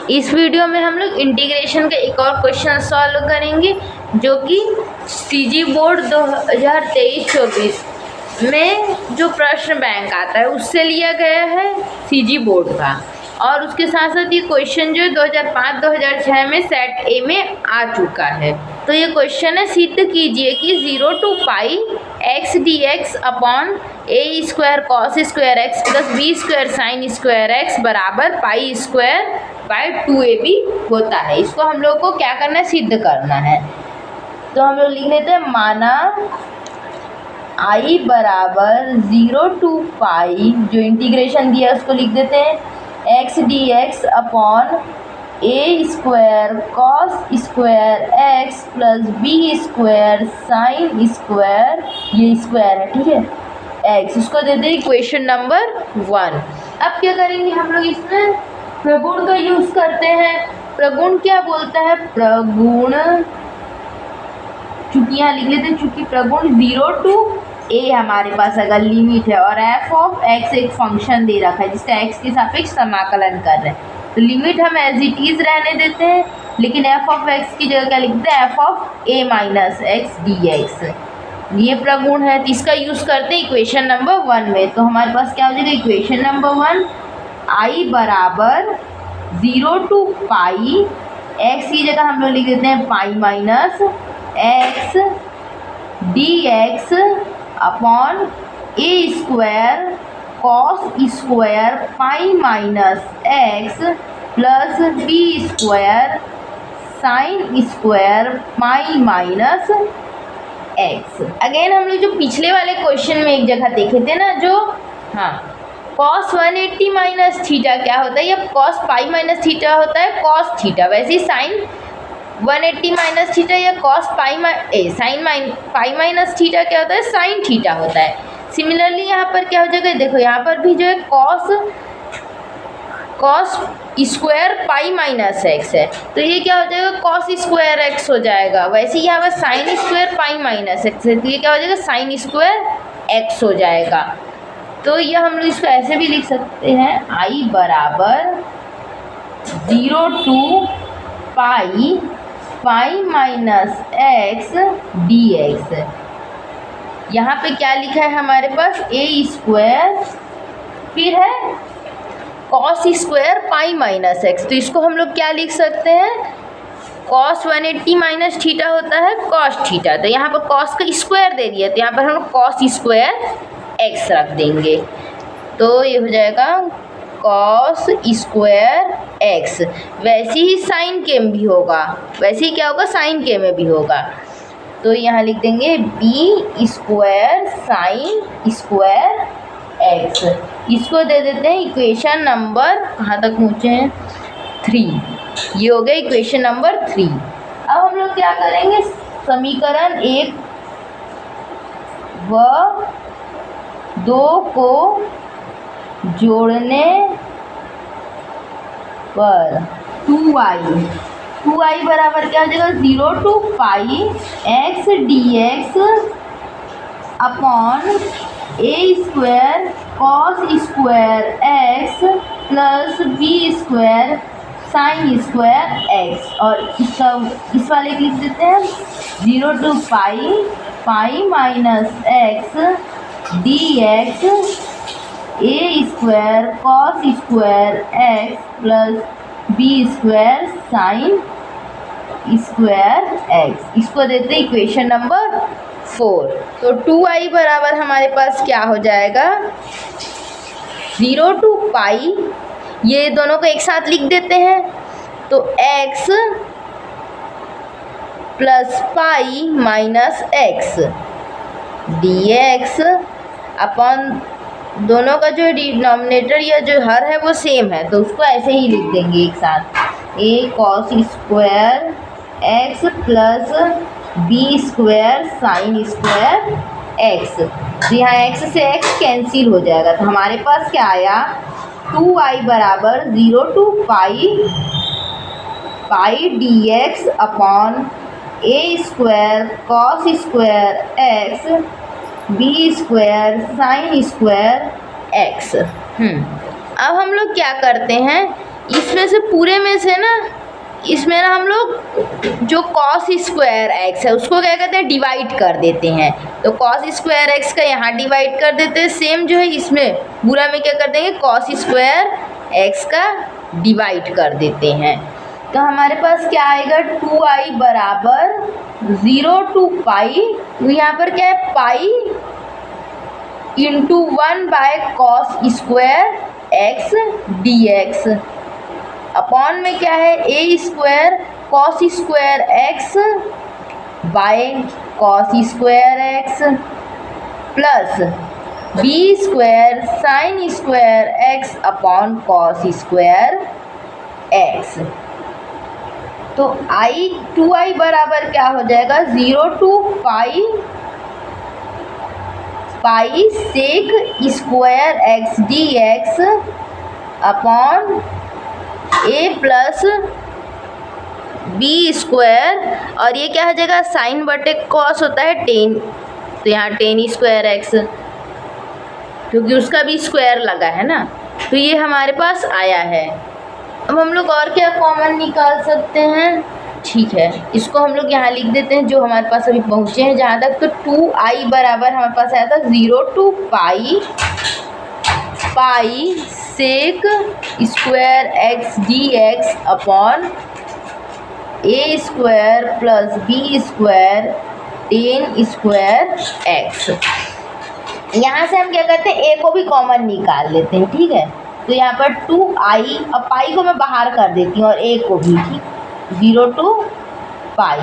इस वीडियो में हम लोग इंटीग्रेशन का एक और क्वेश्चन सॉल्व करेंगे जो कि सीजी बोर्ड 2023-24 में जो प्रश्न बैंक आता है उससे लिया गया है सीजी बोर्ड का। और उसके साथ साथ ये क्वेश्चन जो 2005-2006 में सेट ए में आ चुका है। तो ये क्वेश्चन है, सिद्ध कीजिए कि 0 to pi x d x upon a square cos square x plus b square sine square x बराबर पाई स्क्वायर बाय 2ab होता है। इसको हम लोग को क्या करना है, सिद्ध करना है। तो हम लोग लिख लेते हैं, माना आई बराबर 0 to पाई, जो इंटीग्रेशन दिया उसको लिख देते हैं x d x upon a square cos square x plus b square sine square, ये स्क्वायर है, ठीक है, एक्स। इसको देते हैं इक्वेशन नंबर 1। अब क्या करेंगे हम लोग, इसमें प्रगुण का यूज करते हैं। प्रगुण क्या बोलता है, प्रगुण, चूंकि यहाँ लिख लेते हैं, चूंकि प्रगुण 0 to a हमारे पास अगर लिमिट है और f ऑफ x एक फंक्शन दे रखा है जिसका x के सापेक्ष समाकलन कर रहे हैं, तो लिमिट हम एज इट इज रहने देते हैं, लेकिन f ऑफ x की जगह क्या लिखते हैं, f of a minus x d x. ये प्रगुण है, तो इसका यूज करते हैं इक्वेशन नंबर 1 में। तो हमारे पास क्या हो जाएगा, इक्वेशन नंबर 1, आई बराबर 0 to पाई, एक्स की जगह हम लोग लिख देते हैं pi minus x d x upon a square cos square pi minus x plus b square sine square pi minus x. Again हम लोग जो पिछले वाले क्वेश्चन में एक जगह देखे थे ना, जो कॉस 180 माइनस थीटा क्या होता है, या कॉस पाई माइनस थीटा होता है कॉस थीटा, वैसे ही साइन 180 माइनस थीटा या cos pi sine pi minus theta क्या होता है, साइन थीटा होता है। सिमिलरली यहाँ पर क्या हो जाएगा, देखो यहाँ पर भी जो है cos square pi minus x है, तो ये क्या हो जाएगा, कॉस स्क्वायर एक्स हो जाएगा। वैसे ही यहाँ पर sign square pi minus x है, तो ये क्या हो जाएगा, साइन स्क्वायर एक्स हो जाएगा। तो ये हम लोग इसको ऐसे भी लिख सकते हैं, आई बराबर 0 to pi pi minus x d x. यहाँ पे क्या लिखा है हमारे पास, ए स्क्वायर, फिर है cos square pi minus x, तो इसको हम लोग क्या लिख सकते हैं, कॉस 180 माइनस थीटा होता है कॉस थीटा, तो यहाँ पर कॉस का स्क्वायर दे दिया, तो यहाँ पर हम कॉस स्क्वायर एक्स रख देंगे, तो ये हो जाएगा कॉस स्क्वायर एक्स। वैसे ही साइन के में भी होगा, वैसे ही क्या होगा, साइन के में भी होगा, तो यहाँ लिख देंगे b square sine square x. इसको दे देते हैं इक्वेशन नंबर, कहाँ तक पहुँचे हैं, 3। ये हो गया इक्वेशन नंबर 3। अब हम लोग क्या करेंगे, समीकरण 1 व 2 को जोड़ने पर 2i बराबर क्या हो जाएगा, 0 to pi x d x upon a square cos square x plus b square sine square x. और इसका इस वाले लिख देते हैं 0 to pi pi minus x d x a square cos square x plus b square sine square x. इसको देते हैं इक्वेशन नंबर 4। तो 2i बराबर हमारे पास क्या हो जाएगा, 0 to पाई, ये दोनों को एक साथ लिख देते हैं, तो x plus pi minus x d x upon, दोनों का जो डिनोमिनेटर या जो हर है वो सेम है, तो उसको ऐसे ही लिख देंगे एक साथ, a cos square x plus b square sine square x. तो यहाँ एक्स से एक्स कैंसिल हो जाएगा, तो हमारे पास क्या आया, 2i बराबर 0 to pi d x upon a square cos square x b square sine square x. अब हम लोग क्या करते हैं, इसमें से पूरे में से ना, इसमें ना हम लोग जो कॉस स्क्वायर एक्स है उसको क्या कहते हैं, डिवाइड कर देते हैं। तो कॉस स्क्वायर एक्स का यहाँ डिवाइड कर देते हैं, सेम जो है इसमें पूरा में क्या कर देंगे, कॉस स्क्वायर एक्स का डिवाइड कर देते हैं। तो हमारे पास क्या आएगा, 2i बराबर 0 to पाई, तो यहाँ पर क्या है, pi into 1 by cos square x d x, upon में क्या है, a square cos square x by cos square x plus b square sine square x upon cos square x. तो आई 2i बराबर क्या हो जाएगा, 0 to pi sec square x d x upon a plus b square, और ये क्या हो जाएगा, साइन बटे कॉस होता है 10, तो यहाँ 10 स्क्वायर एक्स, क्योंकि उसका भी स्क्वायर लगा है ना, तो ये हमारे पास आया है। अब हम लोग और क्या कॉमन निकाल सकते हैं, ठीक है, इसको हम लोग यहाँ लिख देते हैं जो हमारे पास अभी पहुँचे हैं जहाँ तक। तो 2i बराबर हमारे पास आया था 0 to pi sec square x d x upon a square plus b square 10 square x. यहाँ से हम क्या करते हैं, ए को भी कॉमन निकाल लेते हैं, ठीक है। तो यहाँ पर 2i, अब पाई को मैं बाहर कर देती हूँ और ए को भी, ठीक, 0 to पाई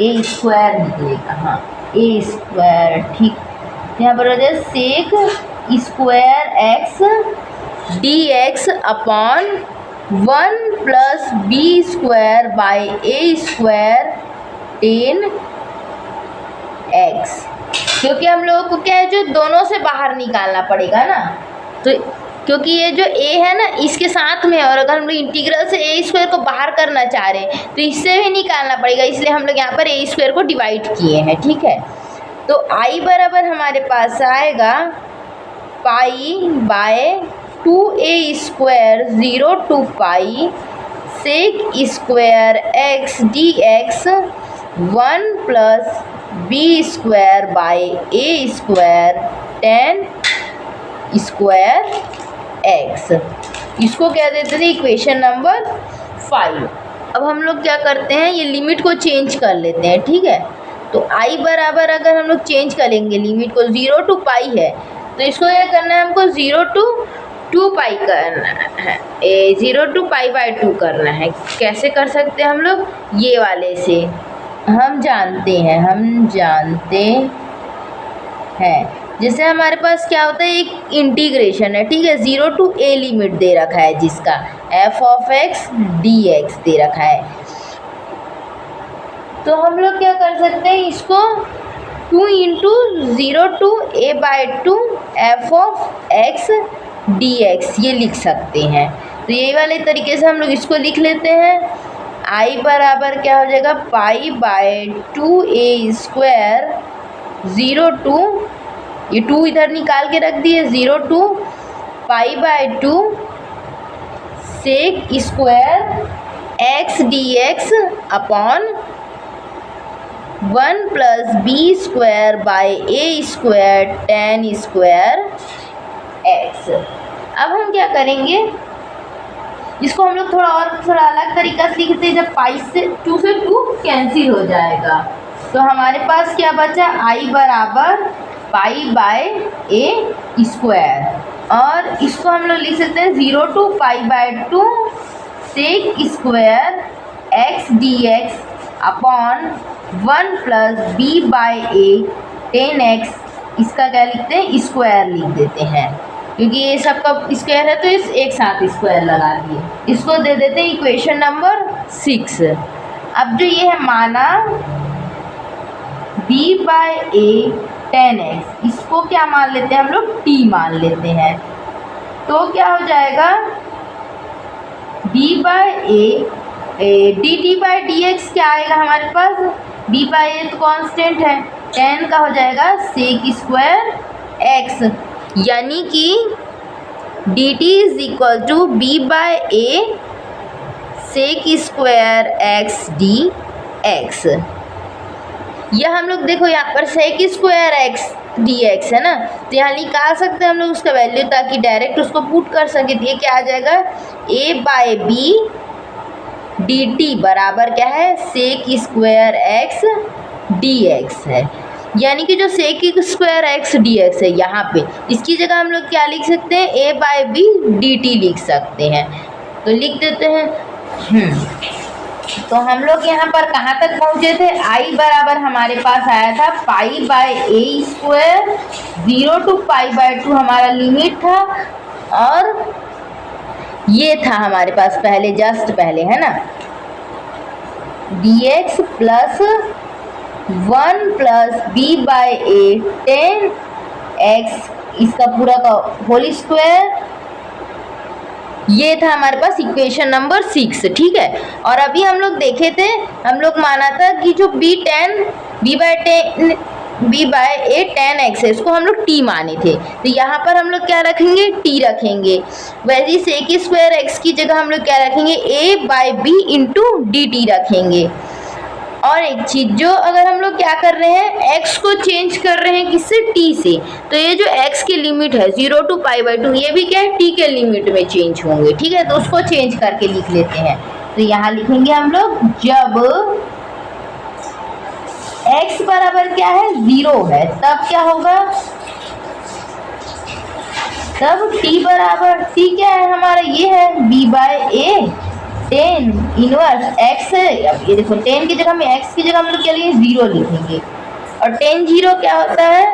ए स्क्वायर निकलेगा, हाँ ए स्क्वायर, ठीक। यहाँ पर हो जाए sec square x d x upon 1 plus b square by a square 10 x, क्योंकि हम लोगों को क्या है, जो दोनों से बाहर निकालना पड़ेगा ना, तो क्योंकि ये जो a है ना इसके साथ में, और अगर हम लोग इंटीग्रल से ए स्क्वायर को बाहर करना चाह रहे हैं तो इससे भी निकालना पड़ेगा, इसलिए हम लोग यहाँ पर ए स्क्वायर को डिवाइड किए हैं, ठीक है। तो i बराबर हमारे पास आएगा pi by 2a square 0 to pi sec square x d x 1 plus b square by a square 10 square x. इसको क्या देते थे, इक्वेशन नंबर 5। अब हम लोग क्या करते हैं, ये लिमिट को चेंज कर लेते हैं, ठीक है। तो i बराबर अगर हम लोग चेंज करेंगे, लिमिट को 0 to पाई है, तो इसको क्या करना है, हमको 0 to 2 पाई करना है, 0 to पाई बाय 2 करना है। कैसे कर सकते हैं हम लोग, ये वाले से हम जानते हैं जैसे हमारे पास क्या होता है, एक इंटीग्रेशन है, ठीक है, 0 to a लिमिट दे रखा है जिसका f of x dx दे रखा है। तो हम लोग क्या कर सकते हैं, इसको 2 into 0 to a by 2 f of x dx ये लिख सकते हैं। तो ये वाले तरीके से हम लोग इसको लिख लेते हैं। i बराबर क्या हो जाएगा, pi by 2a square 0 to, ये 2 इधर निकाल के रख दिए, 0 to pi by 2 sec square x d x upon 1 plus b square by a square 10 square x. अब हम क्या करेंगे, इसको हम लोग थोड़ा अलग तरीका से लिखते हैं, जब पाई से 2 से 2 कैंसिल हो जाएगा, तो हमारे पास क्या बचा, i बराबर पाई बाय ए स्क्वायर, और इसको हम लोग लिख सकते हैं 0 to pi by 2 sec square x d x upon 1 plus B by a 10x, इसका क्या लिखते हैं, स्क्वायर लिख देते हैं, क्योंकि ये सबका स्क्वायर है तो इस एक साथ स्क्वायर लगा दिए। इसको दे देते हैं इक्वेशन नंबर 6। अब जो ये है माना b बाय ए 10x, इसको क्या मान लेते हैं हम लोग, t मान लेते हैं, तो क्या हो जाएगा, b बाय ए dt बाय dx क्या आएगा हमारे पास, b बाय ए तो कांस्टेंट है, 10 का हो जाएगा सेक स्क्वायर x, यानी कि d t is equal to b by a sec square x d x. यह हम लोग देखो यहाँ पर sec square x d x है ना, तो यहाँ निकाल सकते हैं हम लोग उसका वैल्यू ताकि डायरेक्ट उसको पुट कर सके। तो ये क्या आ जाएगा, a by b d t बराबर क्या है, sec square x d x है। यानी कि जो sec square x d x है यहाँ पे, इसकी जगह हम लोग क्या लिख सकते हैं, a by b d T लिख सकते हैं। तो लिख देते हैं। तो हम लोग यहाँ पर कहाँ तक पहुँचे थे, आई बराबर हमारे पास आया था पाई by a square, 0 to pi by 2 हमारा लिमिट था, और ये था हमारे पास पहले जस्ट पहले है ना, D X plus 1 plus B by A 10 X इसका पूरा का होल स्क्वायर। ये था हमारे पास इक्वेशन नंबर 6, ठीक है। और अभी हम लोग देखे थे, हम लोग माना था कि जो बी बाय ए 10 एक्स है, इसको हम लोग टी माने थे। तो यहाँ पर हम लोग क्या रखेंगे, टी रखेंगे। वैसे ही सेक स्क्वायर एक्स की जगह हम लोग क्या रखेंगे, a by b into dt टी रखेंगे। और एक चीज, जो अगर हम लोग क्या कर रहे हैं, x को चेंज कर रहे हैं किससे, t से, तो ये जो x की लिमिट है 0 to पाई बाय 2, ये भी क्या है, t के लिमिट में चेंज होंगे, ठीक है। तो उसको चेंज करके लिख लेते हैं। तो यहाँ लिखेंगे हम लोग, जब x बराबर क्या है, 0 है, तब क्या होगा, तब t बराबर, t क्या है हमारा, ये है b बाय ए 10 इनवर्स x है। अब ये देखो 10 की जगह में x की जगह हम लोग क्या लिखेंगे, 0 लिखेंगे। और 10 0 क्या होता है,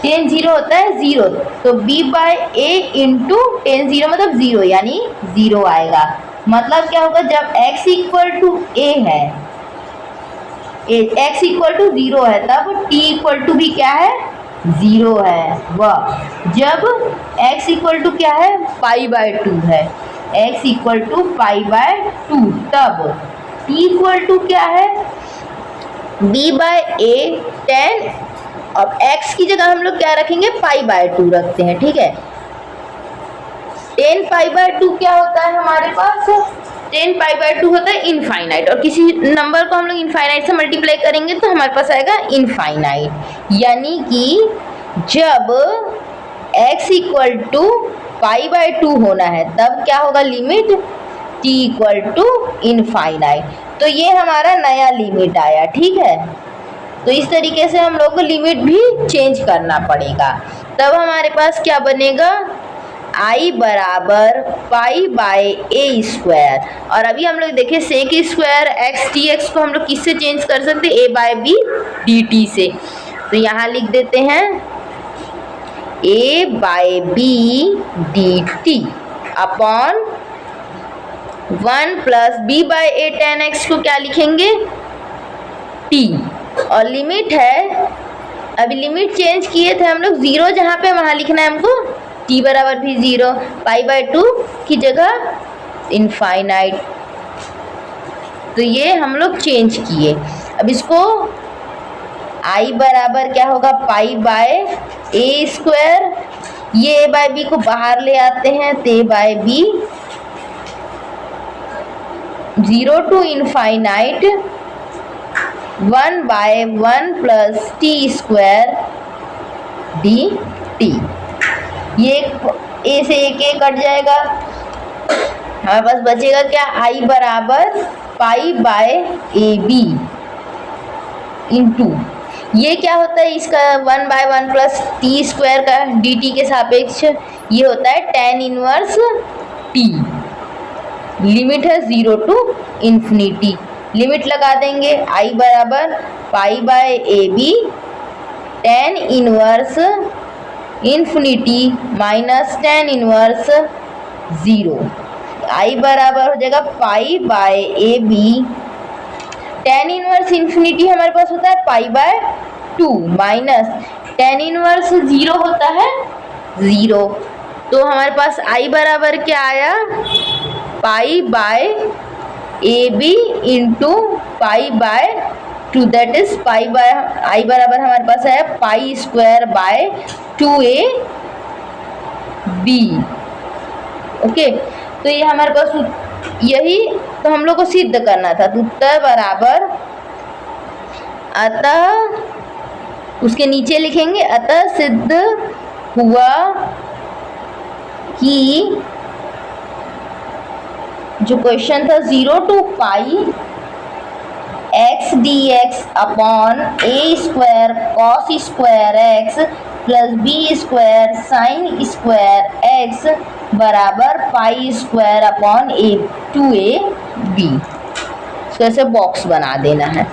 10 0 होता है 0, तो b बाय ए इंटू 10 0 मतलब 0, यानी 0 आएगा। मतलब क्या होगा, जब x इक्वल टू a है, x इक्वल टू 0 है, तब t इक्वल टू भी क्या है, 0 है। वह जब x इक्वल टू क्या है, पाई बाय 2 है, x equal to pi by 2, तब t इक्वल टू क्या है, b बाय ए 10, अब x की जगह हम लोग क्या रखेंगे, पाई बाय 2 रखते हैं, ठीक है। 10 पाई बाय 2 क्या होता है हमारे पास, 10 पाई बाय 2 होता है इनफाइनाइट, और किसी नंबर को हम लोग इनफाइनाइट से मल्टीप्लाई करेंगे तो हमारे पास आएगा इनफाइनाइट। यानी कि जब x equal to pi by 2 होना है, तब क्या होगा, limit t equal to infinite. तो ये हमारा नया लिमिट आया, ठीक है। तो इस तरीके से हम लोग को लिमिट भी चेंज करना पड़ेगा। तब हमारे पास क्या बनेगा, i बराबर पाई बाय ए स्क्वायर। और अभी हम लोग देखें sec square x t x को हम लोग किससे चेंज कर सकते हैं, a by b d t से। तो यहाँ लिख देते हैं a by b d t upon 1 plus B by A 10 x को क्या लिखेंगे, t। और लिमिट है, अभी लिमिट चेंज किए थे हम लोग, 0 जहाँ पे वहाँ लिखना है हमको, t बराबर भी 0, पाई बाय 2 की जगह इनफाइनाइट। तो ये हम लोग चेंज किए। अब इसको i बराबर क्या होगा, पाई बाय ए स्क्वायर, ये ए बाय बी को बाहर ले आते हैं, तो a by b 0 to infinite 1 bye 1 plus t square dt टी। ये ए से एक ए कट जाएगा, हमारे पास बचेगा क्या, i बराबर pi by a b into, ये क्या होता है, इसका 1 बाय 1 प्लस टी स्क्वायर का डी टी के सापेक्ष ये होता है tan इनवर्स टी। लिमिट है 0 to इन्फिनिटी, लिमिट लगा देंगे, i बराबर pi by a b tan inverse infinity minus tan inverse 0। i बराबर हो जाएगा pi by a b, tan inverse infinity हमारे पास होता है pi by 2 minus tan inverse 0 होता है 0। तो हमारे पास i बराबर क्या आया, pi by a b into pi by 2, that is pi by, I बराबर हमारे पास है pi square by 2a b. Okay, तो ये हमारे पास यही तो हम लोग को सिद्ध करना था। तो उत्तर बराबर, अतः उसके नीचे लिखेंगे अतः सिद्ध हुआ कि जो क्वेश्चन था 0 to pi x d x upon a square cos square x plus b square sine square x बराबर पाई स्क्वायर अपॉन ए 2ab। तो ऐसे बॉक्स बना देना है।